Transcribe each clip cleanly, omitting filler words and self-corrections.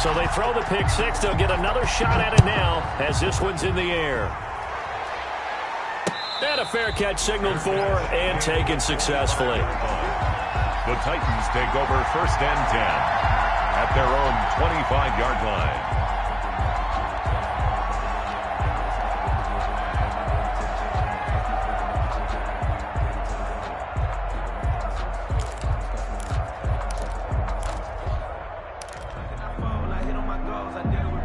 So they throw the pick six. They'll get another shot at it now as this one's in the air. And a fair catch signaled for and taken successfully. The Titans take over 1st and 10 at their own 25-yard line.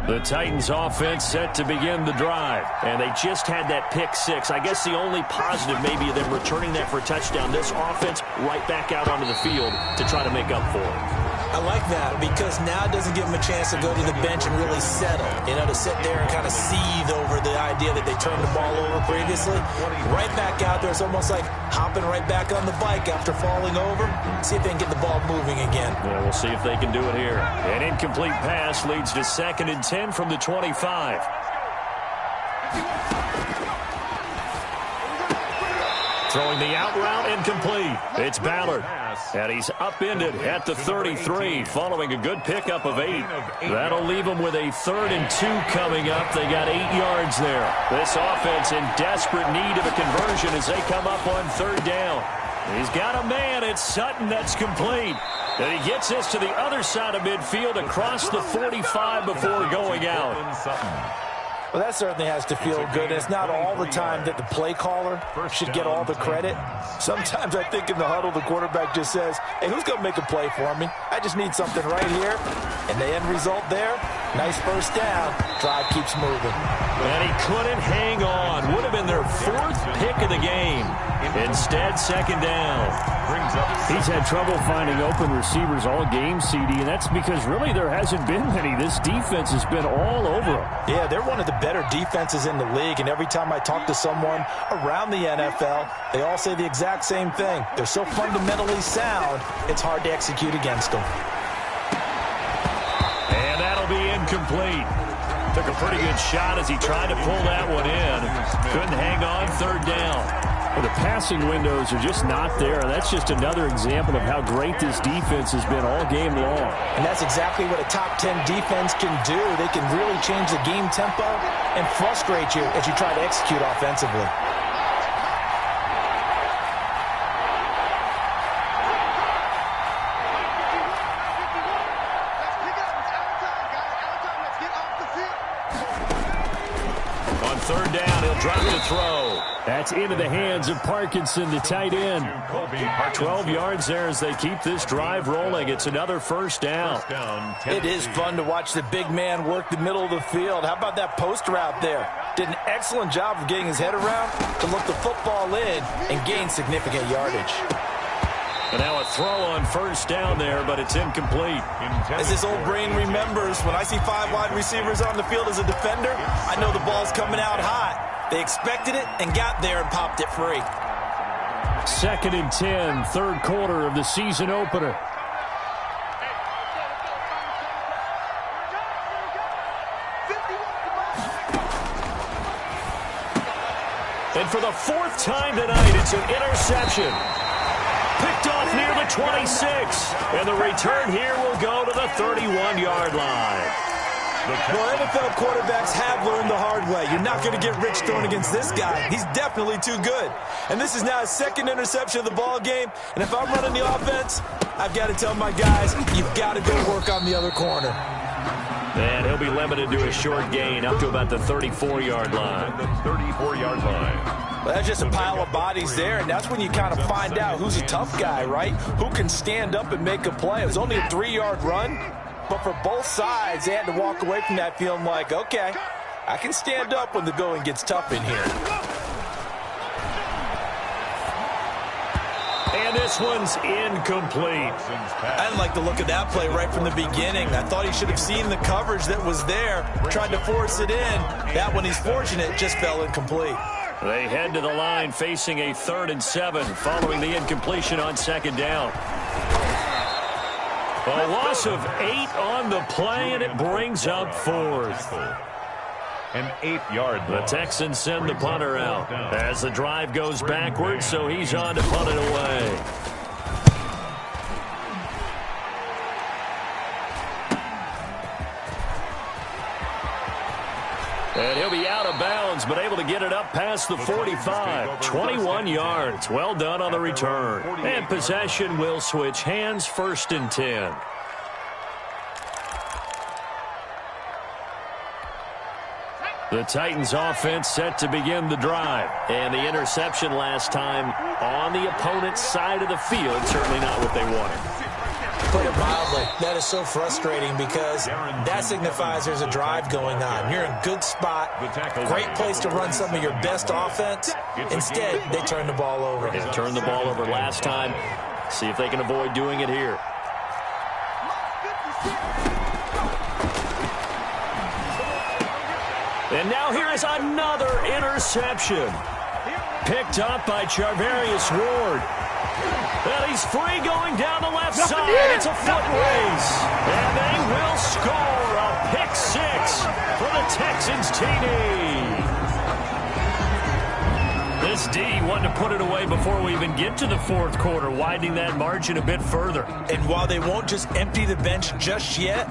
The Titans offense set to begin the drive, and they just had that pick six. I guess the only positive maybe of them returning that for a touchdown. This offense right back out onto the field to try to make up for it. I like that because now it doesn't give them a chance to go to the bench and really settle. You know, to sit there and kind of seethe over the idea that they turned the ball over previously. Right back out there, it's almost like hopping right back on the bike after falling over. See if they can get the ball moving again. Yeah, we'll see if they can do it here. An incomplete pass leads to 2nd and 10 from the 25. Throwing the out route incomplete. It's Ballard. And he's upended at the 33 following a good pickup of 8. That'll leave him with a 3rd and 2 coming up. They got 8 yards there. This offense in desperate need of a conversion as they come up on 3rd down. He's got a man. It's Sutton that's complete. And he gets this to the other side of midfield across the 45 before going out. Well, that certainly has to feel good. It's not all the time that the play caller should get all the credit. Sometimes I think in the huddle, the quarterback just says, hey, who's going to make a play for me? I just need something right here. And the end result there, nice 1st down. Drive keeps moving. And he couldn't hang on. Would have been their 4th pick of the game. Instead, 2nd down. He's had trouble finding open receivers all game, CD, and that's because really there hasn't been many. This defense has been all over him. Yeah, they're one of the better defenses in the league, and every time I talk to someone around the NFL, they all say the exact same thing. They're so fundamentally sound, it's hard to execute against them. And that'll be incomplete. Took a pretty good shot as he tried to pull that one in. Couldn't hang on 3rd down. Well, the passing windows are just not there. That's just another example of how great this defense has been all game long. And that's exactly what a top 10 defense can do. They can really change the game tempo and frustrate you as you try to execute offensively. On 3rd down, he'll drop the throw. That's into the hands of Parkinson, the tight end. 12 yards there as they keep this drive rolling. It's another 1st down. It is fun to watch the big man work the middle of the field. How about that post route there? Did an excellent job of getting his head around to look the football in and gain significant yardage. And now a throw on 1st down there, but it's incomplete. As this old brain remembers, when I see 5 wide receivers on the field as a defender, I know the ball's coming out hot. They expected it and got there and popped it free. 2nd and 10, 3rd quarter of the season opener. And for the 4th time tonight, it's an interception. Picked off near the 26. And the return here will go to the 31-yard line. Well, NFL quarterbacks have learned the hard way. You're not going to get rich throwing against this guy. He's definitely too good. And this is now his 2nd interception of the ball game. And if I'm running the offense, I've got to tell my guys, you've got to go work on the other corner. And he'll be limited to a short gain up to about the 34-yard line. The 34-yard line. Well, that's just a pile of bodies there, and that's when you kind of find out who's a tough guy, right? Who can stand up and make a play. It was only a 3-yard run. But for both sides, they had to walk away from that feeling like, okay, I can stand up when the going gets tough in here. And this one's incomplete. I didn't like the look of that play right from the beginning. I thought he should have seen the coverage that was there, tried to force it in. That one, he's fortunate, just fell incomplete. They head to the line facing a 3rd and 7 following the incompletion on 2nd down. A loss of 8 on the play, and it brings up 4th. An 8-yard The Texans send the punter out as the drive goes backwards, so he's on to punt it away. And he'll be out of bounds, but able to get it up past the 45. 21 yards. Well done on the return. And possession will switch hands, 1st and 10. The Titans offense set to begin the drive. And the interception last time on the opponent's side of the field. Certainly not what they wanted. Put it mildly, that is so frustrating because that signifies there's a drive going on. You're in a good spot, great place to run some of your best offense. Instead, they turn the ball over. They turned the ball over last time. See if they can avoid doing it here. And now here is another interception. Picked up by Charvarius Ward. And he's free going down the left side. It's a foot race. And they will score a pick-6 for the Texans TD. This D wanted to put it away before we even get to the 4th quarter, widening that margin a bit further. And while they won't just empty the bench just yet,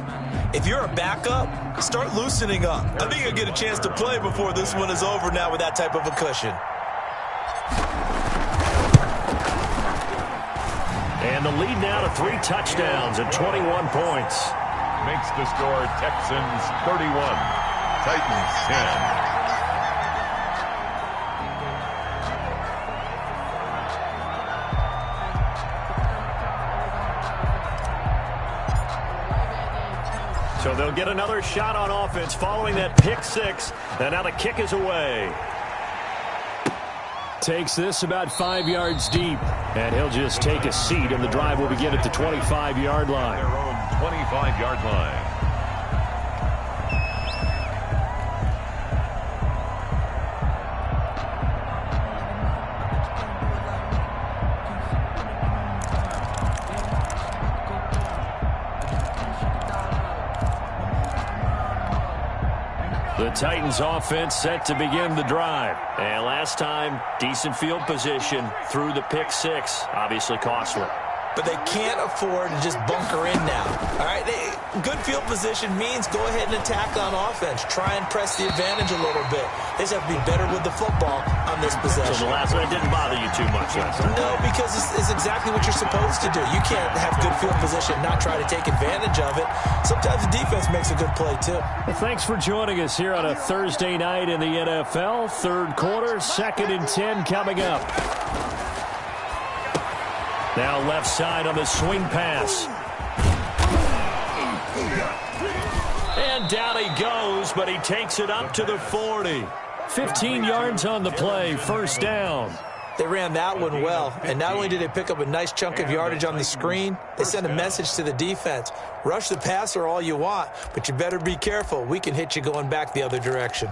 if you're a backup, start loosening up. I think you'll get a chance to play before this one is over now with that type of a cushion. And the lead now to 3 touchdowns at 21 points. Makes the score Texans 31, Titans 10. So they'll get another shot on offense following that pick-6. And now the kick is away. Takes this about 5 yards deep. And he'll just take a seat, and the drive will begin at the 25-yard line. Their own 25-yard line. The Titans offense set to begin the drive. And last time, decent field position through the pick-6. Obviously costly. But they can't afford to just bunker in now. All right, good field position means go ahead and attack on offense. Try and press the advantage a little bit. They just have to be better with the football on this possession. So the last one didn't bother you too much last time? No, because it's exactly what you're supposed to do. You can't have good field position and not try to take advantage of it. Sometimes the defense makes a good play, too. Well, thanks for joining us here on a Thursday night in the NFL. 3rd quarter, 2nd and 10 coming up. Now left side on the swing pass. And down he goes, but he takes it up to the 40. 15 yards on the play, 1st down. They ran that one well, and not only did they pick up a nice chunk of yardage on the screen, they sent a message to the defense. Rush the passer all you want, but you better be careful. We can hit you going back the other direction.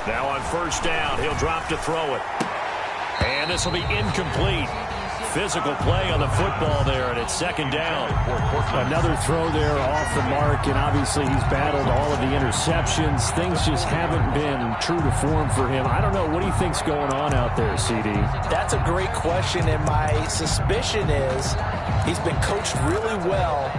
Now on 1st down, he'll drop to throw it. And this will be incomplete. Physical play on the football there, and it's 2nd down. Another throw there off the mark, and obviously he's battled all of the interceptions. Things just haven't been true to form for him. I don't know. What do you think's going on out there, CD? That's a great question, and my suspicion is he's been coached really well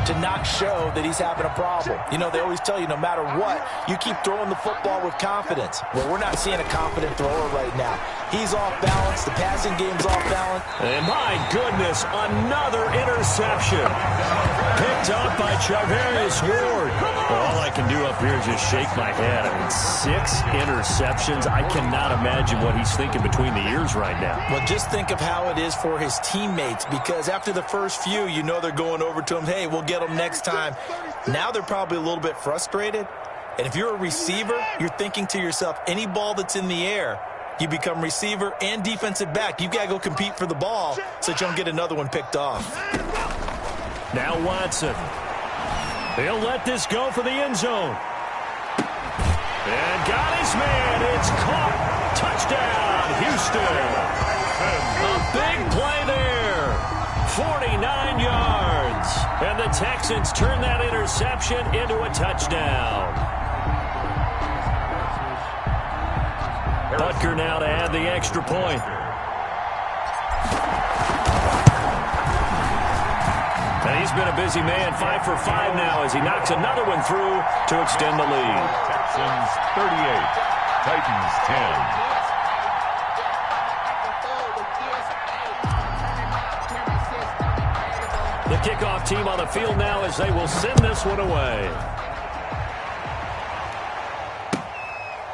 to not show that he's having a problem. You know, they always tell you no matter what, you keep throwing the football with confidence. Well, we're not seeing a confident thrower right now. He's off balance. The passing game's off balance. And my goodness, another interception. Picked up by Charvarius Ward. All I can do up here is just shake my head. I mean, 6 interceptions. I cannot imagine what he's thinking between the ears right now. Well, just think of how it is for his teammates, because after the first few, you know they're going over to him, hey, we'll get them next time. Now they're probably a little bit frustrated. And if you're a receiver, you're thinking to yourself, any ball that's in the air, you become receiver and defensive back. You've got to go compete for the ball so that you don't get another one picked off. Now Watson. He'll let this go for the end zone. And got his man. It's caught. Touchdown, Houston. A big play there. 49 yards. And the Texans turn that interception into a touchdown. Butker now to add the extra point. And he's been a busy man, 5 for 5 now as he knocks another one through to extend the lead. Texans 38, Titans 10. The kickoff team on the field now as they will send this one away.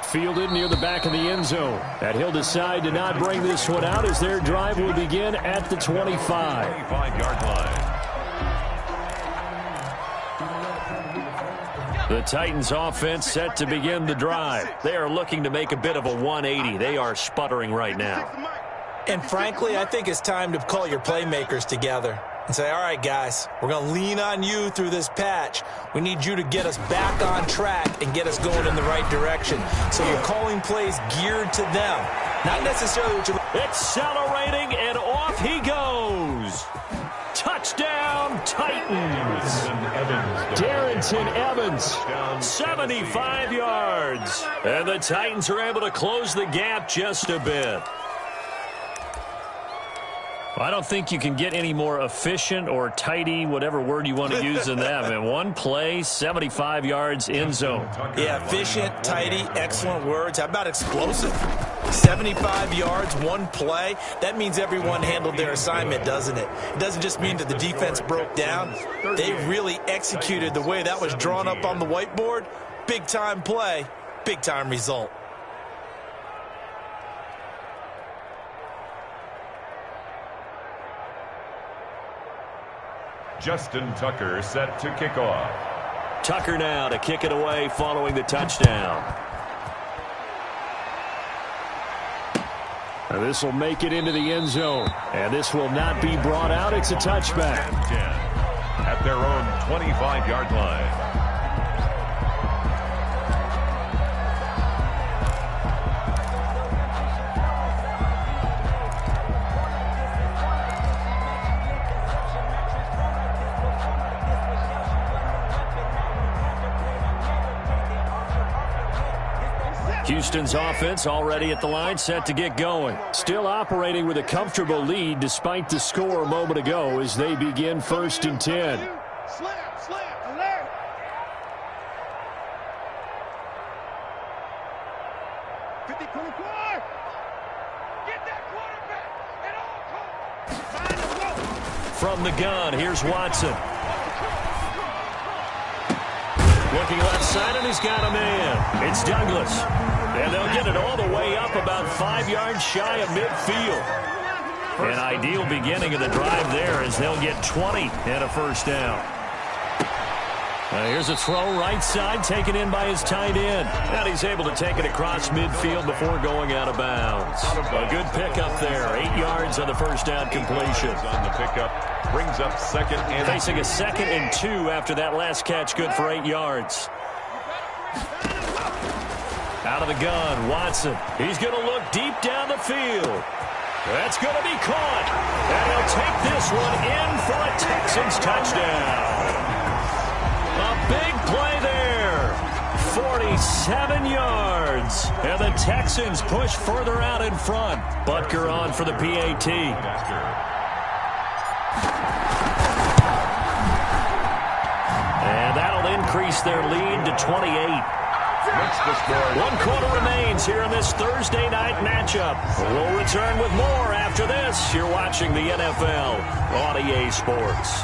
Fielded near the back of the end zone. And he'll decide to not bring this one out as their drive will begin at the 25. 25-yard line. The Titans offense set to begin the drive. They are looking to make a bit of a 180. They are sputtering right now. And frankly, I think it's time to call your playmakers together and say, all right, guys, we're going to lean on you through this patch. We need you to get us back on track and get us going in the right direction. So you're calling plays geared to them, not necessarily what you're... Accelerating, and off he goes. Touchdown, Titans. Darrington Evans, 75 yards. And the Titans are able to close the gap just a bit. I don't think you can get any more efficient or tidy, whatever word you want to use in that. Man, one play, 75 yards in zone. Yeah, efficient, tidy, excellent words. How about explosive? 75 yards, one play. That means everyone handled their assignment, doesn't it? It doesn't just mean that the defense broke down. They really executed the way that was drawn up on the whiteboard. Big-time play, big-time result. Justin Tucker set to kick off. Tucker now to kick it away following the touchdown. And this will make it into the end zone. And this will not be brought out. It's a touchback. At their own 25-yard line. Houston's offense already at the line, set to get going. Still operating with a comfortable lead despite the score a moment ago as they begin 1st and 10. Alert. Get that quarterback at all costs. From the gun, here's Watson. Looking left side, and he's got a man. It's Douglas. And they'll get it all the way up about 5 yards shy of midfield. An ideal beginning of the drive there as they'll get 20 and a first down. Here's a throw right side taken in by his tight end. And he's able to take it across midfield before going out of bounds. A good pickup there. 8 yards on the first down completion. On the pickup, brings up second and... Facing a 2nd and 2 after that last catch, good for 8 yards. Out of the gun, Watson. He's going to look deep down the field. That's going to be caught. And he'll take this one in for a Texans touchdown. A big play there. 47 yards. And the Texans push further out in front. Butker on for the PAT. And that'll increase their lead to 28. 1 quarter remains here in this Thursday night matchup. We'll return with more after this. You're watching the NFL on EA Sports.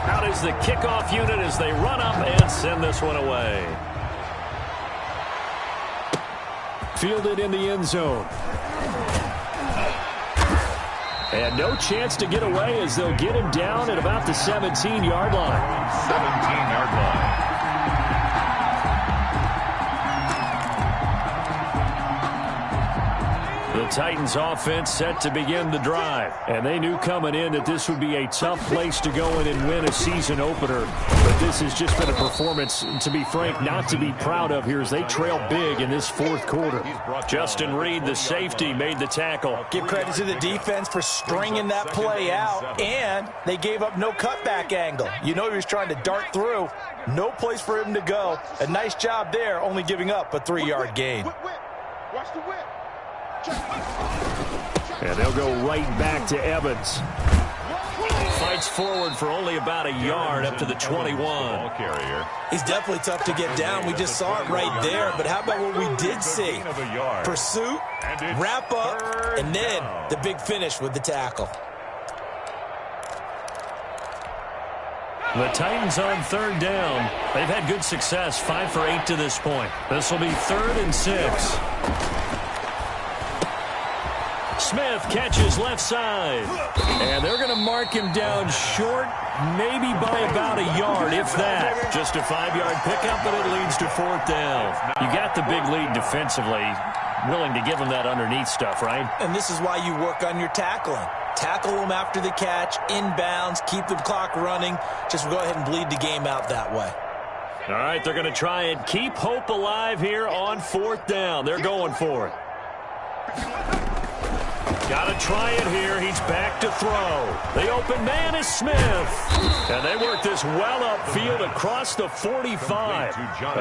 Out is the kickoff unit as they run up and send this one away. Fielded in the end zone. And no chance to get away as they'll get him down at about the 17-yard line. 17-yard line. The The Titans offense set to begin the drive. And they knew coming in that this would be a tough place to go in and win a season opener. But this has just been a performance, to be frank, not to be proud of here as they trail big in this fourth quarter. Justin Reed, the safety, made the tackle. Give credit to the defense for stringing that play out, and they gave up no cutback angle. You know he was trying to dart through. No place for him to go. A nice job there, only giving up a 3-yard gain. Watch the whip. And they'll go right back to Evans. Fights forward for only about a yard up to the 21. Ball carrier. He's definitely tough to get down. We just saw it right there. But how about what we did see? Pursuit, wrap up, and then the big finish with the tackle. The Titans on third down. They've had good success, 5 for 8 to this point. This will be 3rd and 6. Smith catches left side. And they're going to mark him down short, maybe by about a yard, if that. Just a 5-yard pickup, but it leads to 4th down. You got the big lead defensively. Willing to give him that underneath stuff, right? And this is why you work on your tackling. Tackle them after the catch, inbounds, keep the clock running. Just go ahead and bleed the game out that way. All right, they're going to try and keep hope alive here on 4th down. They're going for it. Got to try it here. He's back to throw. The open man is Smith. And they work this well upfield across the 45.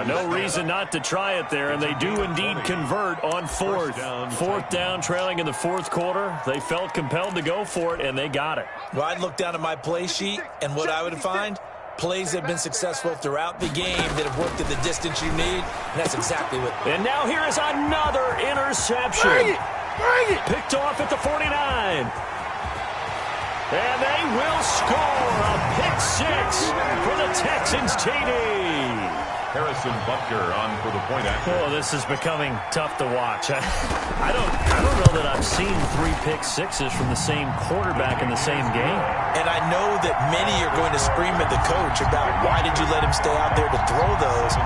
No reason not to try it there, and they do indeed convert on 4th. 4th down, trailing in the 4th quarter. They felt compelled to go for it, and they got it. Well, I'd look down at my play sheet, and what I would find, plays have been successful throughout the game that have worked at the distance you need, and that's exactly what. And now here is another interception. Bring it! Picked off at the 49. And they will score a pick 6 for the Texans TD. Harrison Butker on for the point after. Oh, this is becoming tough to watch. I don't know that I've seen 3 pick 6s from the same quarterback in the same game. And I know that many are going to scream at the coach about why did you let him stay out there to throw those.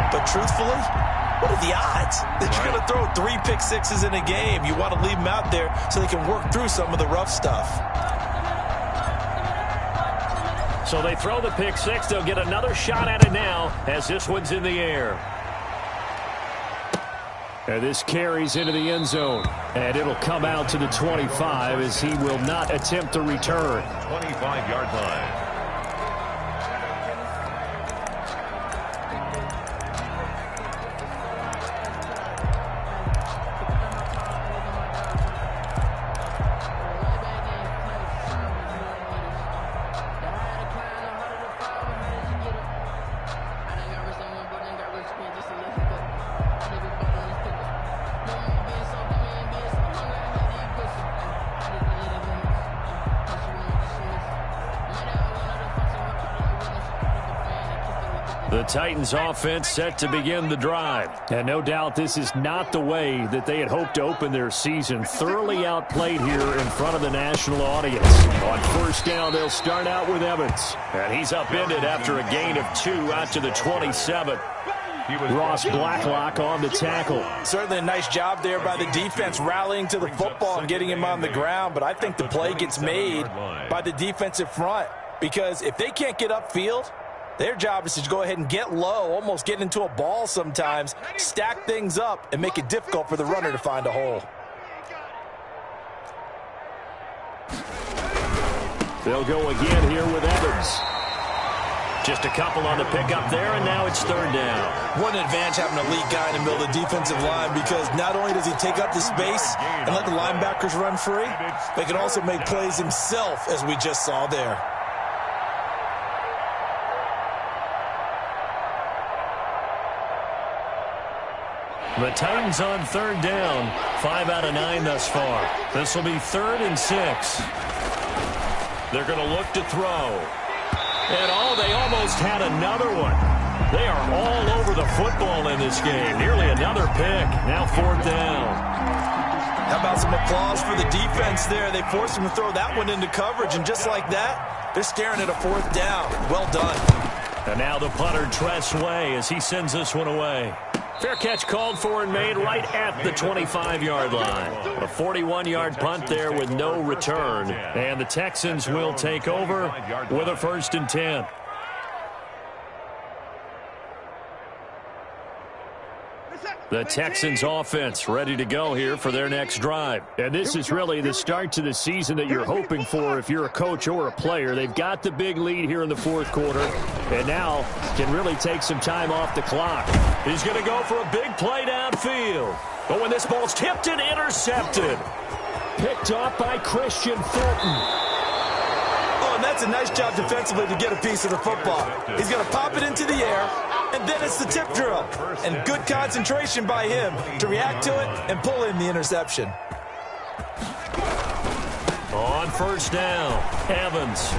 But truthfully, what are the odds that you're going to throw 3 pick 6s in a game? You want to leave them out there so they can work through some of the rough stuff. So they throw the pick 6. They'll get another shot at it now as this one's in the air. And this carries into the end zone. And it'll come out to the 25 as he will not attempt to return. 25-yard line. The Titans offense set to begin the drive. And no doubt this is not the way that they had hoped to open their season. Thoroughly outplayed here in front of the national audience. On 1st down, they'll start out with Evans. And he's upended after a gain of 2 out to the 27. Ross Blacklock on the tackle. Certainly a nice job there by the defense rallying to the football and getting him on the ground. But I think the play gets made by the defensive front. Because if they can't get upfield, their job is to go ahead and get low, almost get into a ball sometimes, stack things up, and make it difficult for the runner to find a hole. They'll go again here with Evans. Just a couple on the pickup there, and now it's 3rd down. What an advantage having an elite guy in the middle of the defensive line, because not only does he take up the space and let the linebackers run free, but he can also make plays himself, as we just saw there. The Titans on 3rd down. 5 out of 9 thus far. This will be 3rd and 6. They're going to look to throw. And they almost had another one. They are all over the football in this game. Nearly another pick. Now 4th down. How about some applause for the defense there? They forced him to throw that one into coverage, and just like that, they're staring at a 4th down. Well done. And now the punter Tress Way as he sends this one away. Fair catch called for and made right at the 25-yard line. A 41-yard punt there with no return. And the Texans will take over with a 1st and 10. The Texans offense ready to go here for their next drive. And this is really the start to the season that you're hoping for if you're a coach or a player. They've got the big lead here in the 4th quarter and now can really take some time off the clock. He's going to go for a big play downfield. But when this ball's tipped and intercepted. Picked off by Christian Fulton. Oh, and that's a nice job defensively to get a piece of the football. He's going to pop it into the air, and then it's the tip drill. And good concentration by him to react to it and pull in the interception. On 1st down, Evans.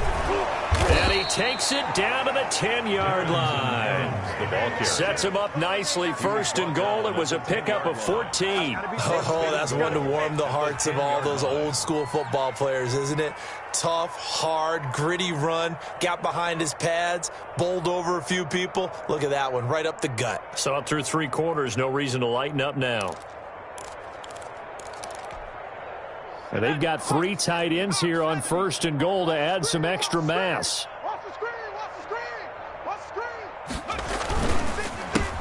And he takes it down to the 10-yard line. Sets him up nicely. 1st and goal. It was a pickup of 14. Oh, that's one to warm the hearts of all those old-school football players, isn't it? Tough, hard, gritty run. Got behind his pads, bowled over a few people. Look at that one, right up the gut. So up through 3 quarters, no reason to lighten up now. And they've got 3 tight ends here on 1st and goal to add some extra mass.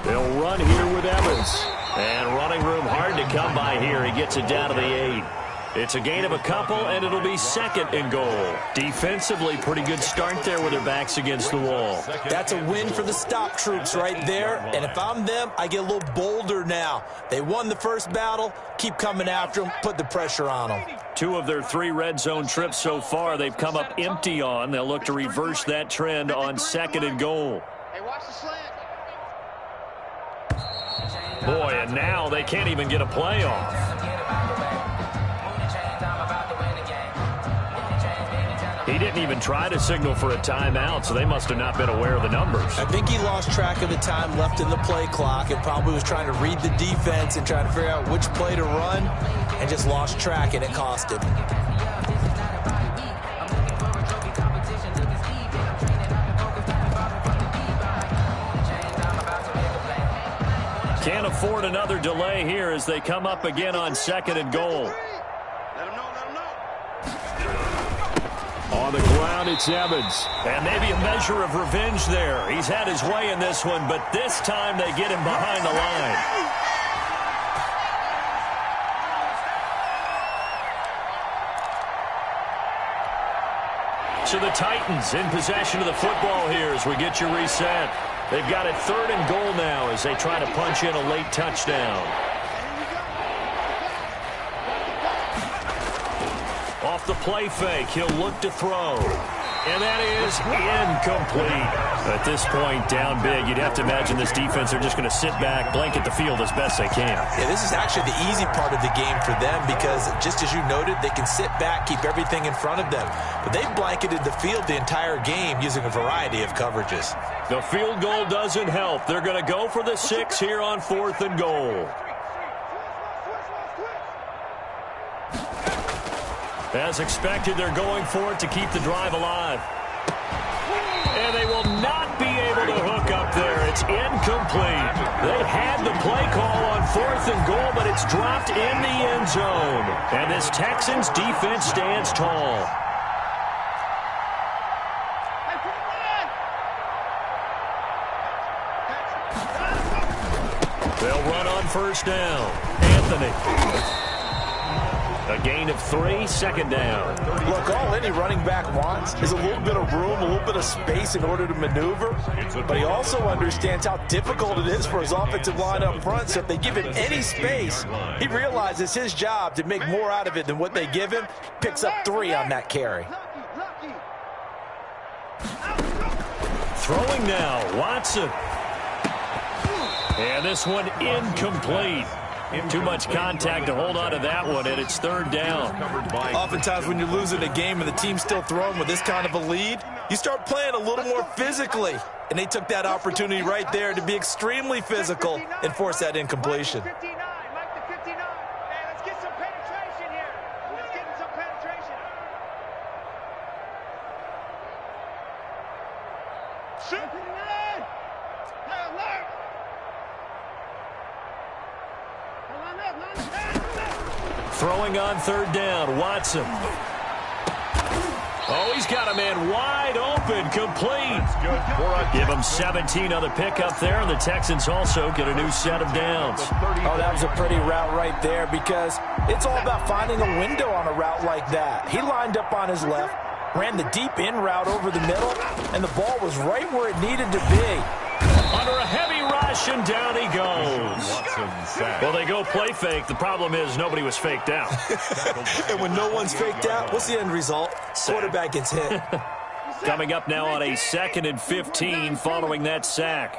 They'll run here with Evans. And running room hard to come by here. He gets it down to the 8. It's a gain of a couple, and it'll be 2nd and goal. Defensively, pretty good start there with their backs against the wall. That's a win for the stop troops right there. And if I'm them, I get a little bolder now. They won the first battle. Keep coming after them. Put the pressure on them. 2 of their 3 red zone trips so far they've come up empty on. They'll look to reverse that trend on 2nd and goal. Hey, watch the slant. Boy, and now they can't even get a play off. He didn't even try to signal for a timeout, so they must have not been aware of the numbers. I think he lost track of the time left in the play clock and probably was trying to read the defense and trying to figure out which play to run and just lost track, and it cost him. Can't afford another delay here as they come up again on 2nd and goal. On the ground, it's Evans. And maybe a measure of revenge there. He's had his way in this one, but this time they get him behind the line. So the Titans in possession of the football here as we get you reset. They've got it 3rd and goal now as they try to punch in a late touchdown. Off the play fake, he'll look to throw. And that is incomplete. At this point, down big, you'd have to imagine this defense are just going to sit back, blanket the field as best they can. Yeah, this is actually the easy part of the game for them because, just as you noted, they can sit back, keep everything in front of them. But they've blanketed the field the entire game using a variety of coverages. The field goal doesn't help. They're going to go for the 6 here on 4th and goal. As expected, they're going for it to keep the drive alive. And they will not be able to hook up there. It's incomplete. They had the play call on 4th and goal, but it's dropped in the end zone. And this Texans defense stands tall. They'll run on 1st down. Anthony. A gain of 3, 2nd down. Look, all any running back wants is a little bit of room, a little bit of space in order to maneuver. But he also understands how difficult it is for his offensive line up front. So if they give him any space, he realizes his job to make more out of it than what they give him. Picks up 3 on that carry. Throwing now, Watson. And this one incomplete. Too much contact to hold on to that one, and it's 3rd down. Oftentimes when you're losing a game and the team's still throwing with this kind of a lead, you start playing a little more physically. And they took that opportunity right there to be extremely physical and force that incompletion. Throwing on third down, Watson. Oh, he's got a man wide open, complete. Give him 17 on the pickup there, and the Texans also get a new set of downs. Oh, that was a pretty route right there because it's all about finding a window on a route like that. He lined up on his left, ran the deep in route over the middle, and the ball was right where it needed to be. Under a heavy rush, and down he goes. Well, they go play fake. The problem is nobody was faked out. And when no one's faked out, what's the end result? Quarterback gets hit. Coming up now on a 2nd and 15 following that sack.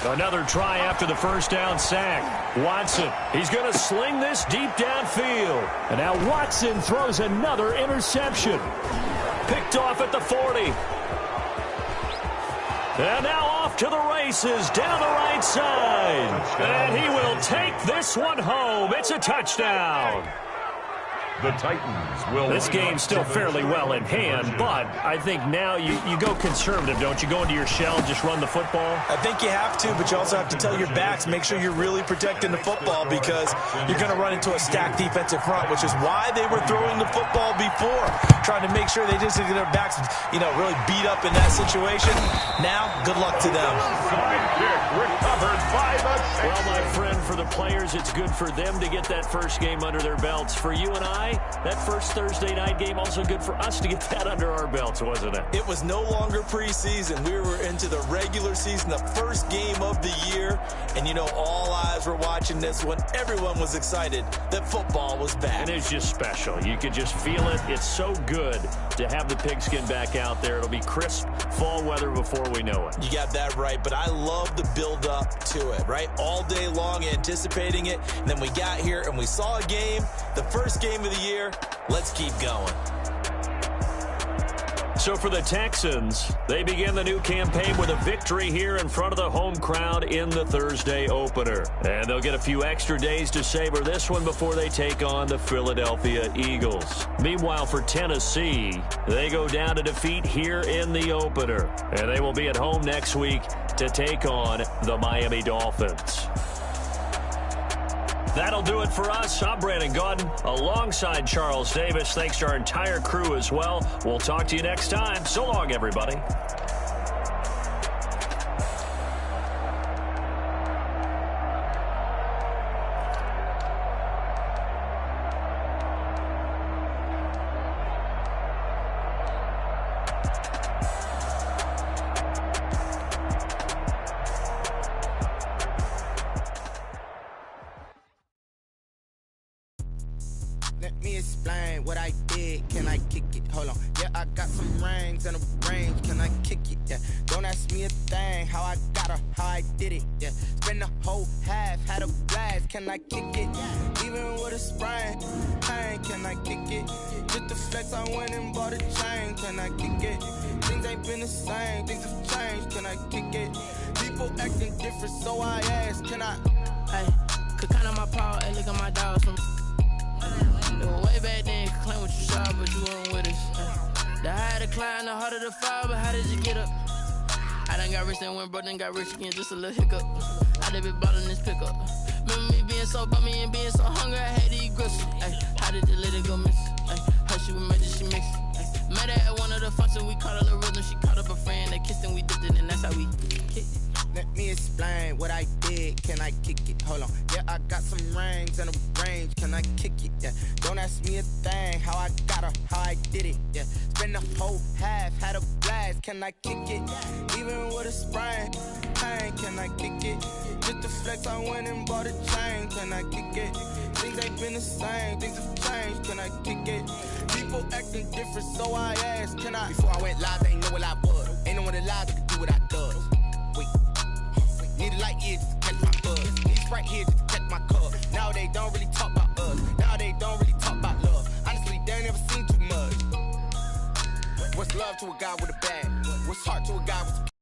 Another try after the first down sack. Watson, he's going to sling this deep downfield. And now Watson throws another interception. Picked off at the 40. And now off to the races down the right side. And he will take this one home. It's a touchdown. The Titans will. This game's still fairly well in hand, but I think now you go conservative, don't you? Go into your shell, just run the football. I think you have to, but you also have to tell your backs, make sure you're really protecting the football because you're going to run into a stacked defensive front, which is why they were throwing the football before, trying to make sure they just get their backs, really beat up in that situation. Now, good luck to them. Recovered by the Texans. Well, my friend, for the players, it's good for them to get that first game under their belts. For you and I, that first Thursday night game, also good for us to get that under our belts, wasn't it? It was no longer preseason. We were into the regular season, the first game of the year. And, all eyes were watching this one. Everyone was excited that football was back. And it's just special. You could just feel it. It's so good to have the pigskin back out there. It'll be crisp fall weather before we know it. You got that right, but I love the build-up to it, right? All day long anticipating it. And then we got here and we saw a game, the first game of the year. Let's keep going. So for the Texans, they begin the new campaign with a victory here in front of the home crowd in the Thursday opener. And they'll get a few extra days to savor this one before they take on the Philadelphia Eagles. Meanwhile, for Tennessee, they go down to defeat here in the opener. And they will be at home next week to take on the Miami Dolphins. That'll do it for us. I'm Brandon Gaudin alongside Charles Davis. Thanks to our entire crew as well. We'll talk to you next time. So long, everybody. Let me explain what I did. Can I kick it? Hold on. Yeah, I got some rings and a range. Can I kick it? Yeah. Don't ask me a thing. How I got her, how I did it. Yeah. Spend the whole half, had a blast. Can I kick it? Even with a sprain. Pain, can I kick it? Just the flex, I went and bought a chain. Can I kick it? Things ain't been the same. Things have changed. Can I kick it? People acting different, so I ask. Can I? Hey, could count on my paw. Hey, look at my dogs from. Way back then, could claim what you saw, but you weren't with us. The higher the climb, the harder the fall, but how did you get up? I done got rich and went broke, then got rich again, just a little hiccup. I done been ballin' this pickup. Remember me being so bummy and being so hungry, I had to eat gristle. Ay, how did you let it go miss? Ay, how she was magic, she mixed. Met her at one of the functions, we caught a little rhythm, she caught up a friend, they kissed and we dipped it, and that's how we kicked it. Let me explain what I did. Can I kick it? Hold on. Yeah, I got some rings and a range. Can I kick it? Yeah. Don't ask me a thing. How I got her, how I did it. Yeah. Spend the whole half, had a blast. Can I kick it? Even with a sprain. Pain, can I kick it? Just the flex, I went and bought a chain. Can I kick it? Things ain't been the same. Things have changed. Can I kick it? People acting different, so I asked. Can I? Before I went live, they ain't know what I was. Ain't no one alive that could do what I does. Wait. Need a light here just to catch my buzz. Need Sprite here just to catch my cup. Now they don't really talk about us. Now they don't really talk about love. Honestly, they ain't never seen too much. What's love to a guy with a bag? What's heart to a guy with a